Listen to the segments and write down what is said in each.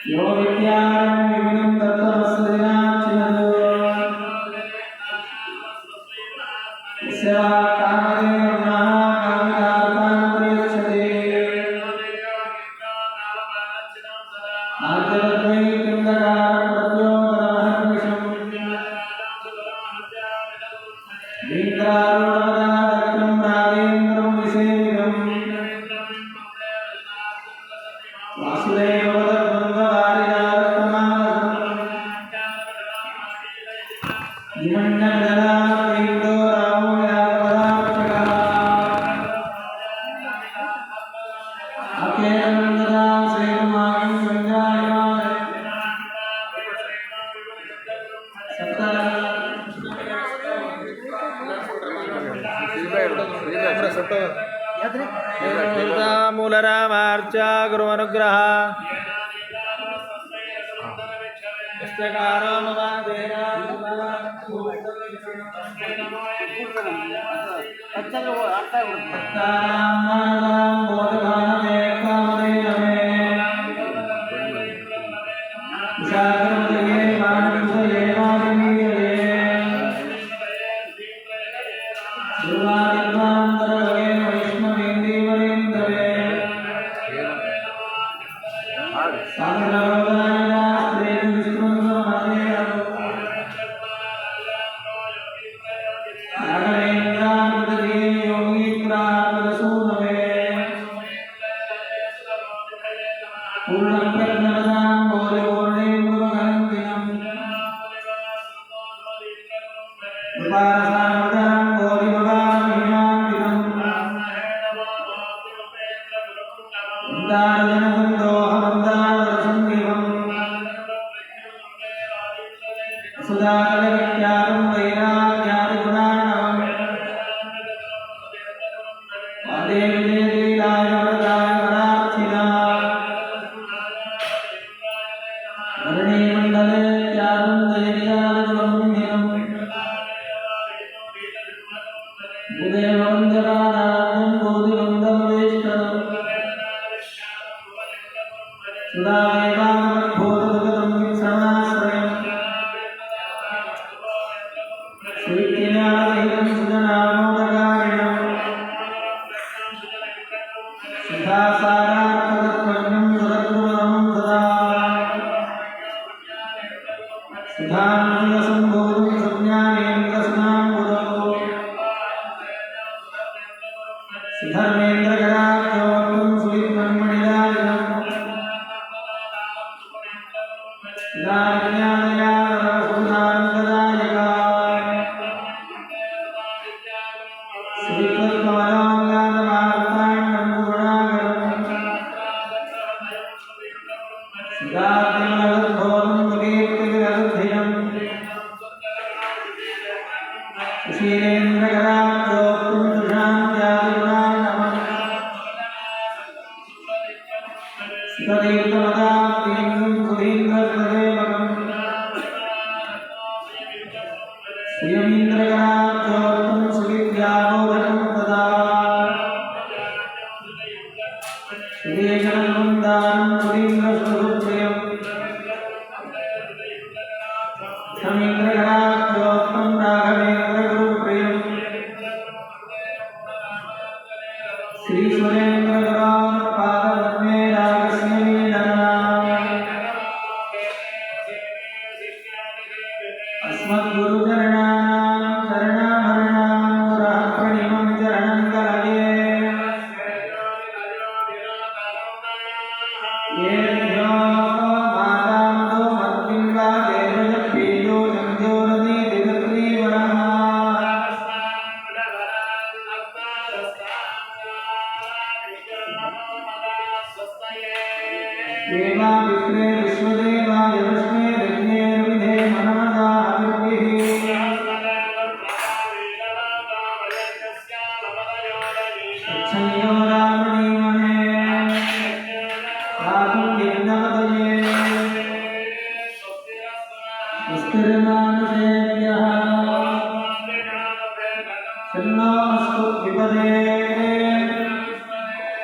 यो विद्यां विविनं तत्त्वमस्तिनाचिनदो यस्य कामदेवः कामकार्तां प्रयच्छते आद्यवद्वै किङ्करां प्रत्योदरमहर्निशम् वीङ्करारुणवदादत्तं राजेन्द्रं विसेविदम् ಮೂಲರಾಮಾರ್ಚ ಗುರುವನುಗ್ರಹ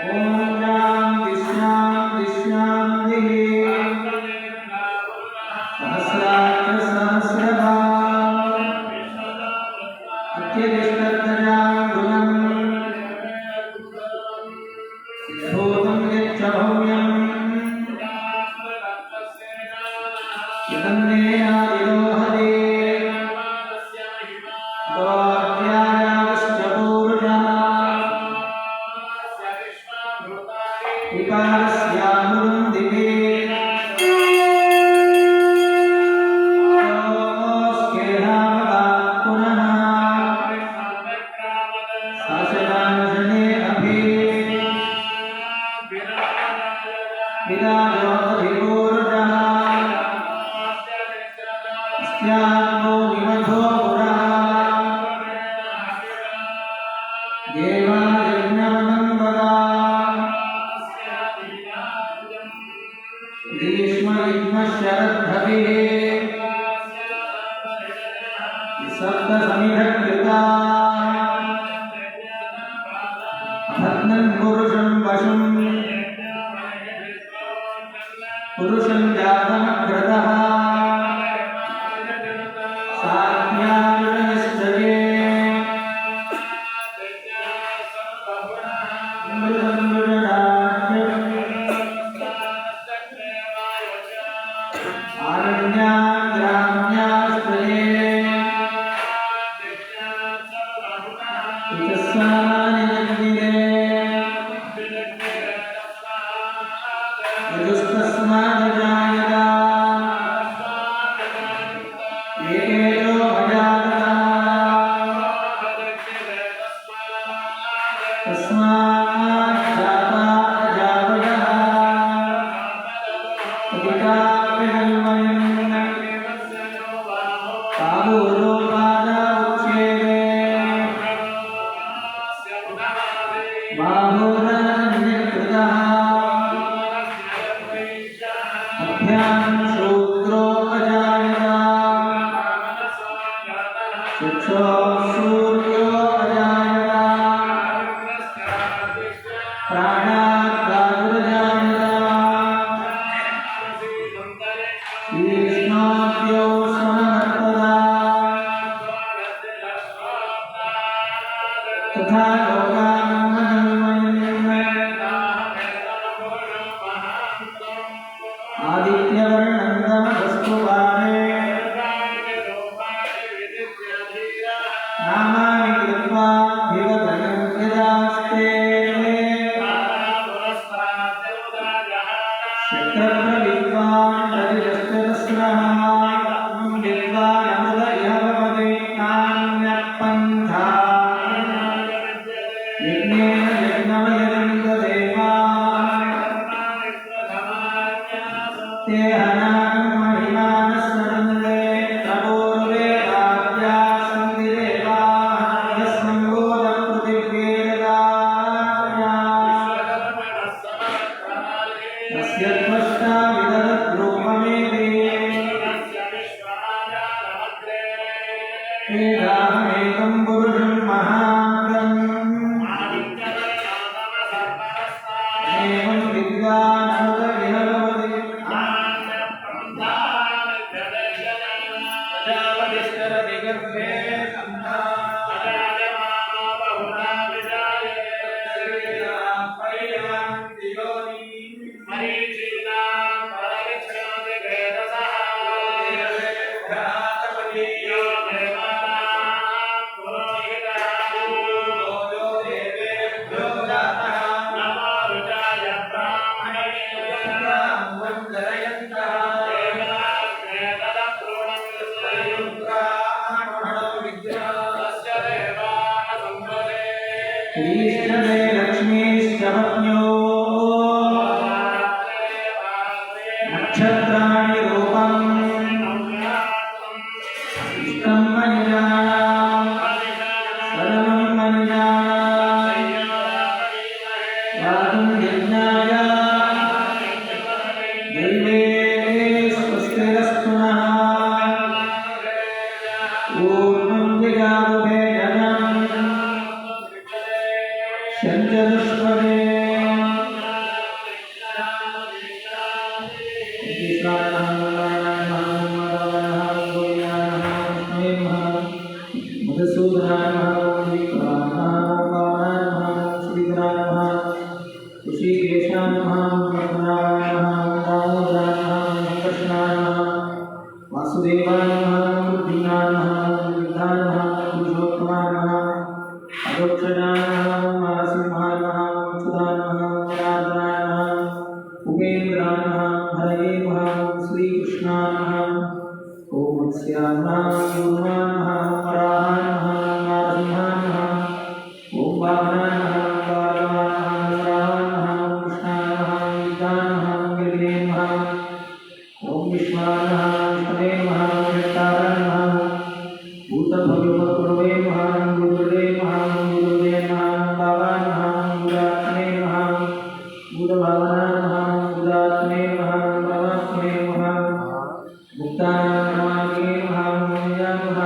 Om Shanti Shanti Shanti यतन्नेनादिरोहते द्वाध्यायाश्च पूर्णः विकारस्यामुरुन्दिते पुरुषं जातमग्रतः साध्यायुषयश्चये आरण्याग्राम्याश्चये वासुदेवाय नमः बुद्धिनाय नमः विद्याय नमः पुरुषोत्तमाय नमः अदोक्षजाय नमः नरसिंहाय नमः अच्युताय नमः जनार्दनाय नमः उपेन्द्राय नमः हरये नमः श्रीकृष्णाय नमः ओम मत्स्याय नमः योगाय नमः वराहाय नमः नारसिंहाय नमः ओम वामनाय नमः बालवाय नमः वराहाय नमः कृष्णाय नमः विद्याय नमः गिरिये नमः ओम विश्वाय नमः विष्णवे नमः वेताय नमः भूतभव्यवपुरवे नमः गुरुदेवे नमः गुरुदेवे नमः बाबाय नमः गुरुआत्मे नमः गुरुभावनाय नमः गुरुआत्मे नमः परमात्मे नमः मुक्ताय नमामि नमः मोहयाय नमः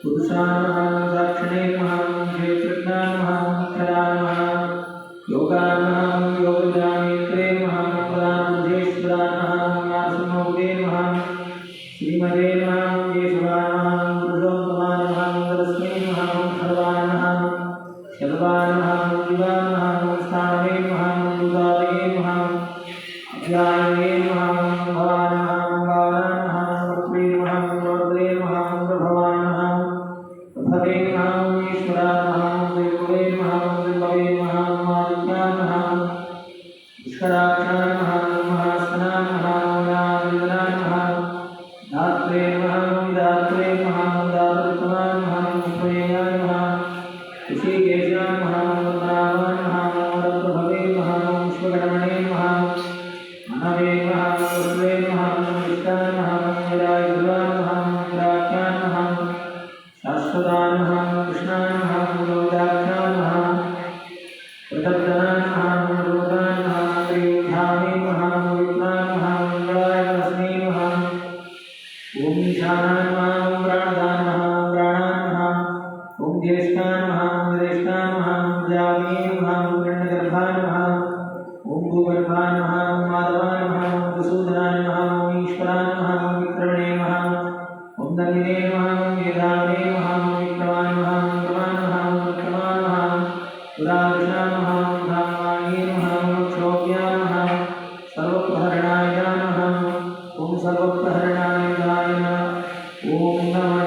पुरुषाय नमः दाक्षिणे नमः क्षेत्रज्ञाय नमः अक्षराय नमः योगाय नमः योगजानेत्रे नमः परामर्शेश्वराय नमः व्यासमौले नमः श्रीमते नमः केशवाय नमः पुरुषोत्तमाय नमः मंगलस्मै नमः सर्वाय नमः शर्वाय नमः जीवाय नमः स्थाने नमः दुदाये नमः अभ्याये नमः भवाय नमः बालाय नमः वक्रे नमः वरदे नमः प्रभवाय नमः प्रभवे नमः ईश्वराय नमः देववे नमः देववे नमः मालिकाय नमः ईश्वराक्षाय नमः महासनाय नमः नारायणाय नमः धात्रे नमः विधात्रे नमः दातृतमाय नमः विष्णुयाय नमः ऋषिकेशाय नमः वरदाय नमः वरप्रभवे नमः विश्वगणमणे नमः मनवे नमः वसवे नमः विष्टाय नमः विराय गुरुवाय नमः विराख्याय नमः शाश्वताय नमः कृष्णाय नमः गुरुदाख्याय नमः प्रतज्जनाय नमः गुरुदाय नमः त्रिविधाय नमः विद्याय नमः मंगलाय तस्मै नमः ओम ईशानाय नमः प्राणदाय नमः प्राणाय नमः ओम ज्येष्ठाय नमः ज्येष्ठाय नमः जावे नमः गण्डगर्भाय नमः ओम भूगर्भाय नमः माधवाय नमः मधुसूदनाय नमः ईश्वराय नमः विक्रमणे नमः ओम दलिने नमः मेधावे नमः विक्रमाय नमः विक्रमाय नमः विक्रमाय नमः पुराविशाय नमः धामाय नमः मोक्षोऽज्ञाय नमः सर्वप्रहरणाय नमः ओम सर्वप्रहरणाय नमः ओम नमः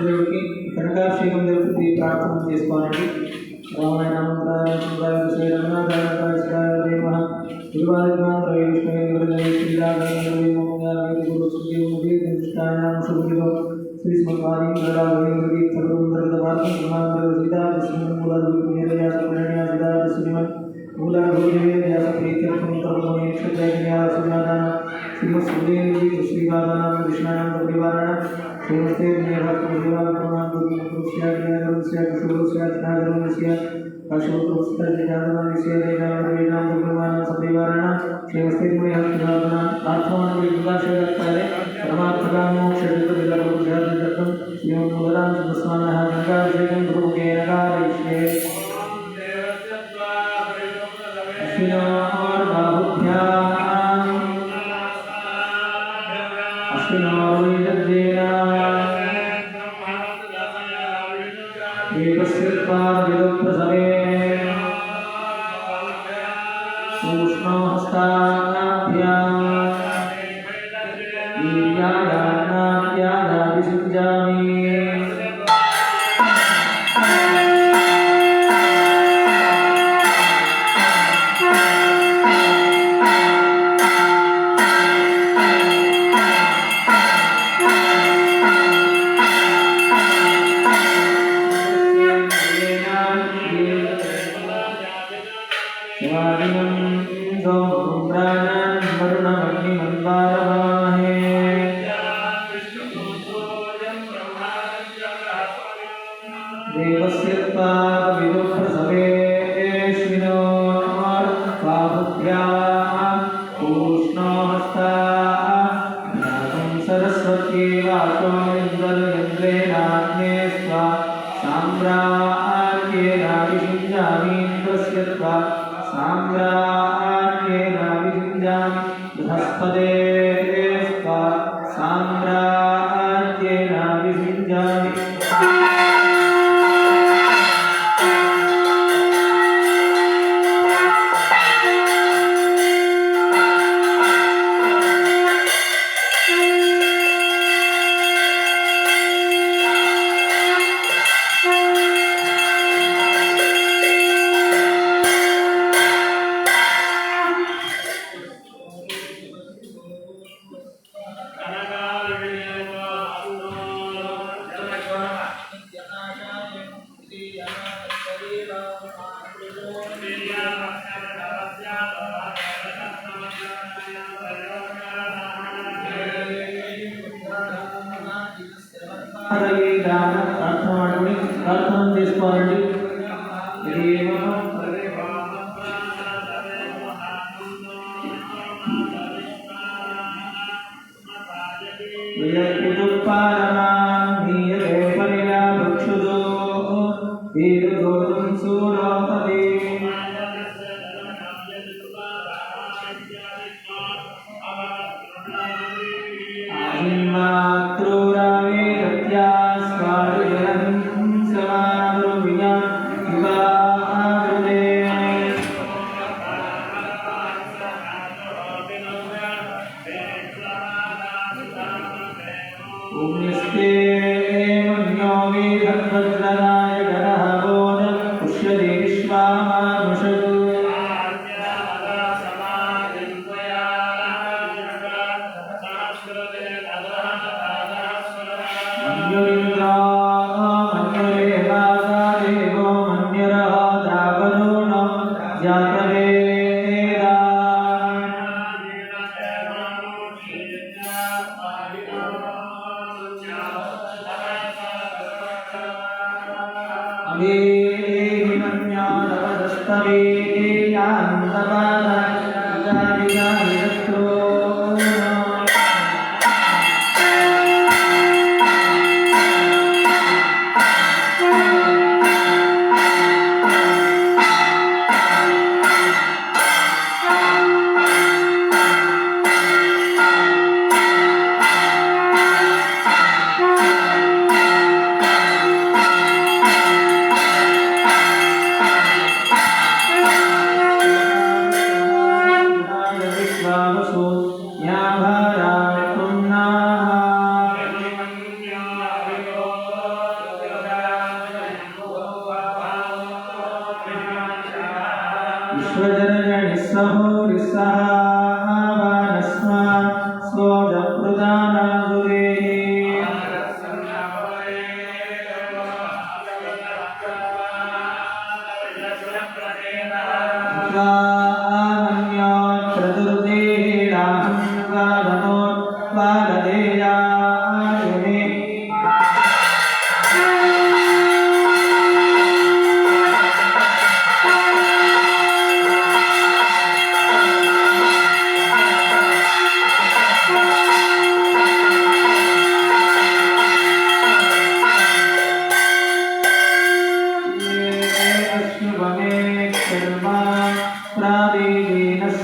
దేవుడికి కనకాభిషేకం జరుగుతుంది, ప్రార్థన చేసుకోవాలండి. రామాయణ ಪ್ರಾರ್ಥನಾವನ್ನು ಗಂಗಾಶಯದಾಗ್ತಾರೆ ಪರಮಾರ್ಥದ ಮೋಕ್ಷದೆಲ್ಲ ಪ್ರಭುಜಾತಂ ಶ್ರೀಮಂ ಮುದರಾಂ ಸುಸ್ವಾನಃ ಗಂಗಾಭಿಷೇಕಂ ಗುರುಮುಖೇ ನಗಾರಯಿಷ್ಯೆ ಅಶ್ವಿನೋರ್ಬಾಹುಭ್ಯಾಂ ಅಶ್ವಿನೋರ್ವೈದದ್ದೇನ ಏಕಸ್ಯತ್ವಾರವಿದುಪ್ರಸವೇ ಸೂಕ್ಷ್ಮಹಸ್ತಾಭ್ಯಾಂ ವೀರ್ಯಾಯಾಜ್ಞಾಪ್ಯಾಯಾಭಿಷಿಂಚಾಮಿ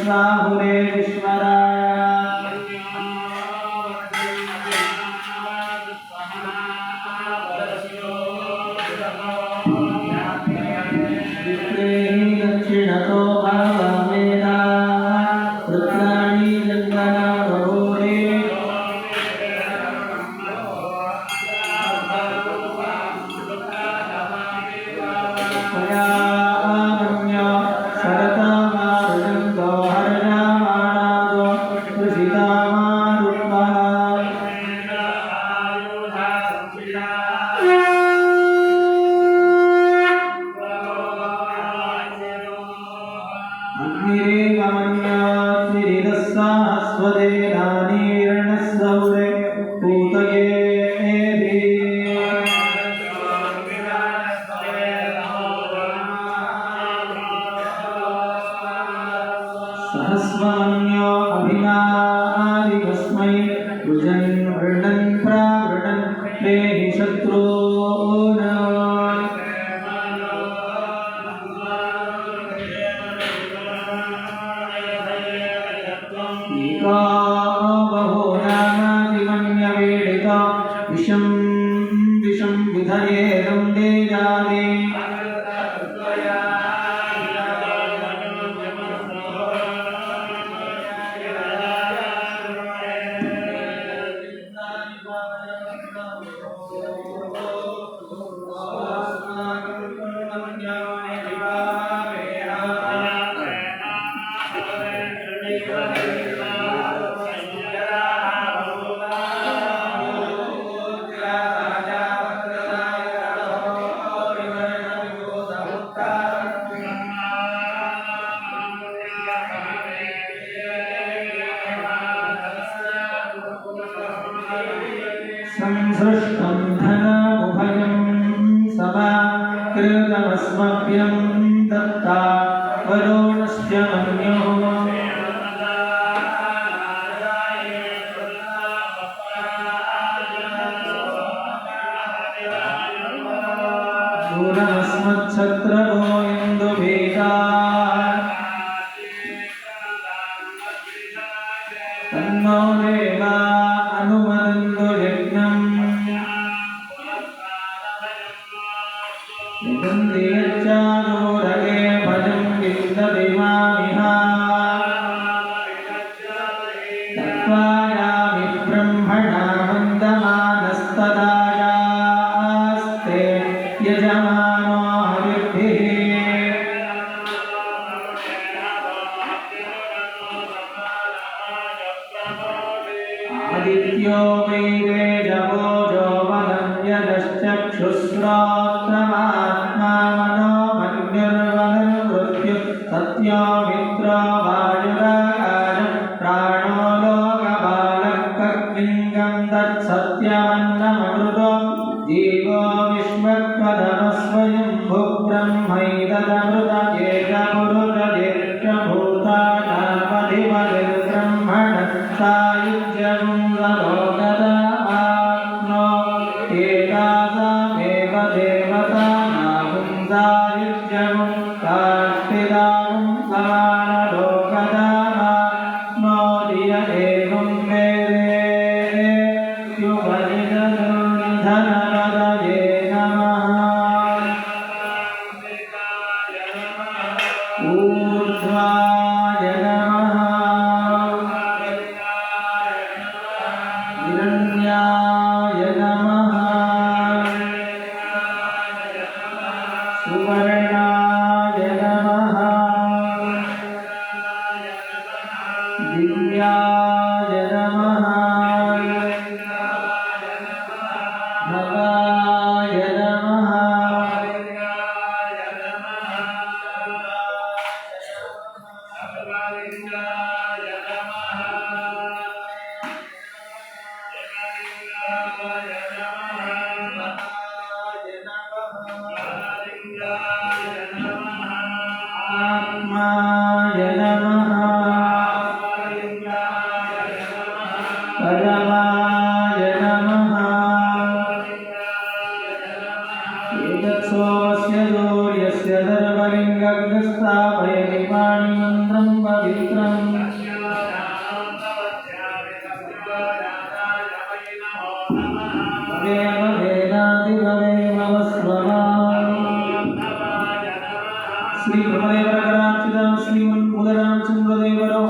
स्वाहुरे दक्षिणतो भावमेधा रुद्राणी जंगना बहोरे स्वयामन्यो सरतमारुजन्तो हरजामानादो कृषितामारुत्वा अग्निरेवमन्यात्रिरस्सास्वदे धानीर्णस्सौरे पूतये सहस्वमन्यो अभिमादिकस्मै रुजन् वृणन् प्रावृणन् देहि शत्रून् बहो नामादिमन्यवेडिता विषं विधये दण्डे जाने संसृष्टं धनमुभयं समाकृतमस्मभ्यं दत्ता वरुणस्य मन्योः दूरमस्मच्छत्रवो इन्दुभेदा तन्नो देवा अनुमन्दु यज्ञम् निबन्धेच्चारोरगे भजं विन्ददेवामिह तत्त्वायामि ब्रह्मणा वन्दमानस्तदायास्ते यजमानो हविर्भिः आदित्यो वैरे जवो जोवनं यदश्चक्षुश्रोत्रमात्मा मनो मन्युर्वनुर्मृत्युः सत्यो मित्रो वायुराकाशं प्राणो लोकपालकलिङ्गं तत्सत्यमन्नममृतो जीवो विश्वत्वदमस्वयंभुः ब्रह्मैदमृतजेत्यभूतानामधिपतिर्ब्रह्मणः सायुज्यं सलोकदाप्नो एतासामेव देवतानाहुं सायुज्यं काष्ठिदाहुं समानलोकदाप्नो दिय एवं वेदे युगनिधनपदये नमः ऊर्ध्वाय नमः हिरण्याय नमः सुवर्णाय नमः दिव्याय नमः भवाय नमः आत्माय नमः परमाय नमः एतत्सोमस्य सूर्यस्य सर्वलिङ्गग्रस्थापयति पाणिमन्त्रं पवित्रम् ಶ್ರೀ ಬ್ರಹ್ಮದೇವರ ಶ್ರೀಮನ್ ಮೂಲರಾಮಚಂದ್ರದೇವರು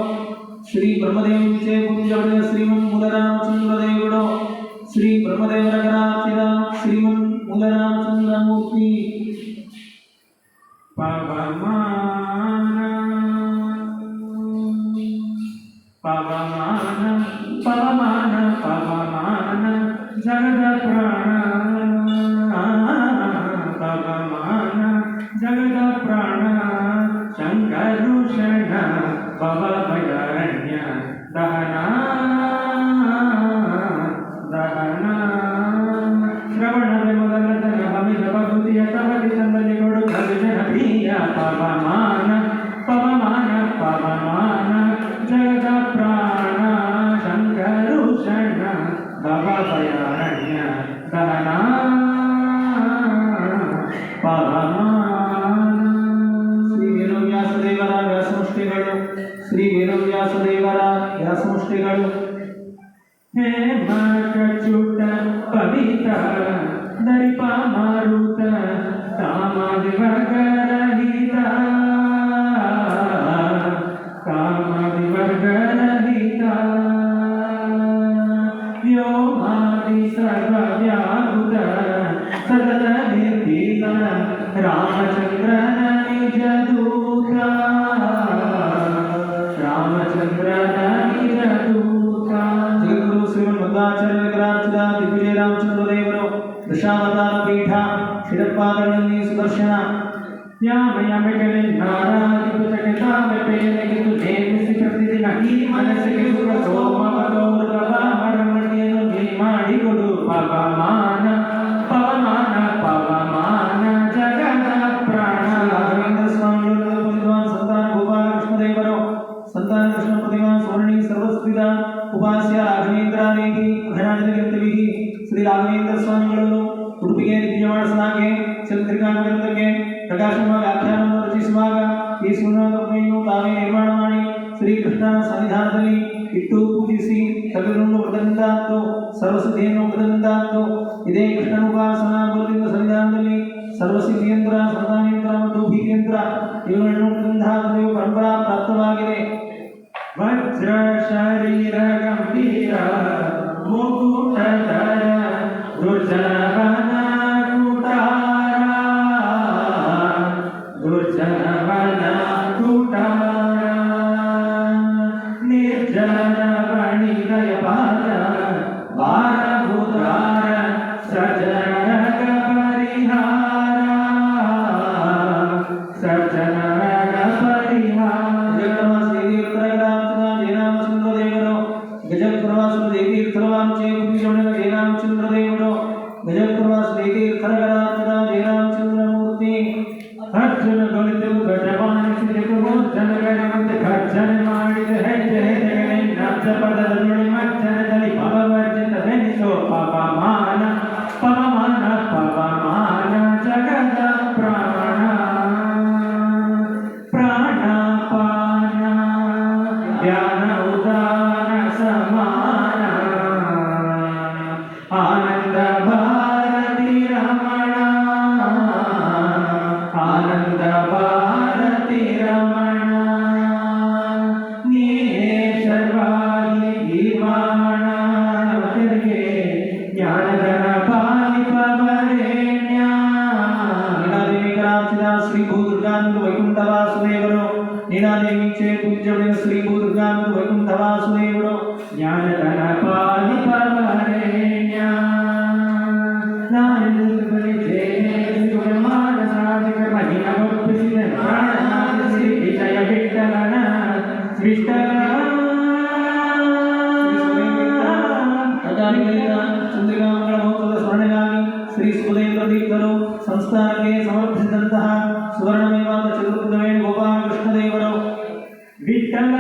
ಶ್ರೀ ಬ್ರಹ್ಮದೇವ ವಿಜಯ ಪೂಜೆ ಶ್ರೀಮನ್ ಮೂಲರಾಮಚಂದ್ರದೇವರು ಶ್ರೀ ಬ್ರಹ್ಮದೇವರ ಶ್ರೀಮನ್ ಮೂಲರಾಮಚಂದ್ರಮೂರ್ತಿ ಪವಮಾನ ಪವಮಾನ ಪವಮಾನ ಪವಮಾನ ಜಗದ ಪ್ರಾಣ ಪವಮಾನ ಜಗದ ಪ್ರಾಣ ಶಂಕರುಷಣ ಭವಭಯಾರಣ್ಯ ದಹನ ದಹನ ಶ್ರವಣದ ಮೊದಲತನ ಹಮಿದ ಭಗವತಿಯ ತವಲಿ ತಂದಲಿಗಳು ಕವಿಜನ ಪ್ರಿಯ ಪವಮಾನ ಪವಮಾನ ಪವಮಾನ ಜಗದ ಪ್ರಾಣ ಶಂಕರುಷಣ ಭವಭಯಾರಣ್ಯ ದಹನ ಶ್ರೀ ವೇದವ್ಯಾಸದೇವರ ವ್ಯಾಸಮುಷ್ಟಿಗಳು ಹೇಮಕಚೂಟ ಪವಿತ್ರ ದರಿಪ ಮಾರುತ ಕಾಮದಿವರ್ಗರಹಿತ ಕಾಮದಿವರ್ಗರಹಿತ ವ್ಯೋಮಾದಿ ಸರ್ವವ್ಯಾಹುತ ಸತತ ನಿರ್ಭೀತ ರಾಮಚಂದ್ರನ ನಿಜ ದೂತ ರಾಮಚಂದ್ರನ ನಿಜ ದೂತ ಜಗದ್ಗುರು ಶ್ರೀಮನ್ ಮಧ್ವಾಚಾರ್ಯ ವಿಗ್ರಹಾರ್ಚಿತ ದಿಗ್ವಿಜಯ ರಾಮಚಂದ್ರದೇವರು ದಶಾವತಾರ ಪೀಠ ಶಿರಪಾದಗಳಲ್ಲಿ ಸುದರ್ಶನ ಯಾಮಯಮೆಗಳಿಂದಾರಾಧಿಪುತಕೆತಾಮೆಪೆಯನೆಗಿತು ನೇಮಿಸಿ ಪ್ರತಿದಿನ ಈ ಮನಸ್ಸಿಗೆ ಸುಖ ಸೋಮವಗೌರವಮರಮಣಿಯನ್ನು ನೀ ಮಾಡಿಕೊಡು ಪವಮಾನ ಪವಮಾನ ಪವಮಾನ ಜಗದ ಪ್ರಾಣ ರಾಘವೇಂದ್ರ ಸ್ವಾಮಿಗಳು ವಿದ್ವಾನ್ ಸಂತಾನ ಗೋಪಾಲಕೃಷ್ಣದೇವರು ಸಂತಾನ ಕೃಷ್ಣ ಪ್ರತಿಮಾ ಸ್ವರ್ಣಿ ಸರ್ವಸ್ವಿದ ಉಪಾಸ್ಯ ರಾಘವೇಂದ್ರಾದೇವಿ ಘನಾಧಿಪತಿಗಳಿಗೆ ಶ್ರೀ ರಾಘವೇಂದ್ರ ಸ್ವಾಮಿಗಳು ಉಡುಪಿಗೆ ದಿವ್ಯಮಾನಸಲಾಗೆ ಚಂದ್ರಿಕಾನಗರಕ್ಕೆ ಪ್ರಕಾಶಮ ವ್ಯಾಖ್ಯಾನವನ್ನು ರಚಿಸುವಾಗ ಈ ಸುಣ್ಣವನ್ನು ತಾವೇ ನಿರ್ಮಾಣ ಮಾಡಿ ಶ್ರೀಕೃಷ್ಣನ ಸನ್ನಿಧಾನದಲ್ಲಿ ಇಟ್ಟು ಪೂಜಿಸಿ ಕವಿಗಳನ್ನು ವೃತದಿಂದಾದ್ದು ಸರ್ವಸಿದ್ಧಿಯನ್ನು ವೃತದಿಂದಾದ್ದು ಇದೇ ಕೃಷ್ಣನ ಉಪಾಸನಾ ಗುರುವಿನ ಸನ್ನಿಧಾನದಲ್ಲಿ ಸರ್ವಸಿದ್ಧಿಯಂತ್ರ ಸಂತಾನೇಂದ್ರ ಮತ್ತು ಭೀತಿಯಂತ್ರ ಇವುಗಳನ್ನು ವೃತದಿಂದಾದ್ದು ಪರಂಪರಾ ಪ್ರಾಪ್ತವಾಗಿದೆ. ವಜ್ರ ಶರೀರ ಗಂಭೀರ ಮುಕುಟಧರ ದುರ್ಜನವನ ಕೂಟಾರ ದುರ್ಜನವನ ಕೂಟಾರ ನಿರ್ಜನ ವಣಿದಯ ಪಾದ ಭಾರಭೂತಾರ ಸಜ್ಜನಕ ಪರಿಹಾರ ಸಜ್ಜನಕ ಪರಿಹಾರ ಗಜಪ್ರವಾಸ ದೇವಿ ಉತ್ತರವಾಂಚೆ ಕುಂಜೋಣ ಜಯರಾಮಚಂದ್ರದೇವರು ಗಜಪ್ರವಾಸ ದೇವಿ ಉತ್ತರಗರಾಜ ಜಯರಾಮಚಂದ್ರಮೂರ್ತಿ ಅರ್ಜುನ ಗೊಳಿತು ಗಜವಾಣಿಸಿದೆಕು ಜನಗಳೆಂದು ಖರ್ಚನೆ ಮಾಡಿದ ಹೆಜ್ಜೆ ಹೆಜ್ಜೆಗಳೇ ನಬ್ಜ ಪದದ ನುಡಿ ಮಜ್ಜನದಲ್ಲಿ ಪವವರ್ಜಿತವೆನಿಸೋ ಪವಮಾನ ಪವಮಾನ ಪವಮಾನ ಜಗದ ಪ್ರಾಣ ಪ್ರಾಣಪಾನ ಧ್ಯಾನ ಉದಾನ ಸಮಾನ ಆನಂದ ಭಾರತಿ ರಮಣ ಆನಂದ ಭಾರತಿ ರಮಣ ನೀನೇ ಸರ್ವಾಗಿ ಜೀವಾಣ ಜ್ಞಾನಧನ ಪಾಲಿಪವರೇಣ್ಯ ನೀನಾದೇವಿಕರಾಚಿದ ಶ್ರೀ ಭೂದುರ್ಗಾನಂದ ವೈಕುಂಠ ವಾಸುದೇವರು ನೀನಾದೇವಿ ಚೇ ಪೂಜ್ಯమైన ಶ್ರೀ ಭೂದುರ್ಗಾನಂದ ವೈಕುಂಠ ವಾಸುದೇವರು ಜ್ಞಾನಧನ ಪಾಲಿಪವರೇಣ್ಯ ಶ್ರೀ ಸುಧೇಂದ್ರ ತೀರ್ಥರು ಸಂಸ್ಥಾನಕ್ಕೆ ಸಮರ್ಪಿಸಿದಂತಹ ಸುವರ್ಣಮಯವಾದ ಚತುರ್ಭುಜ ಗೋಪಾಲಕೃಷ್ಣದೇವರು ವಿಠಲ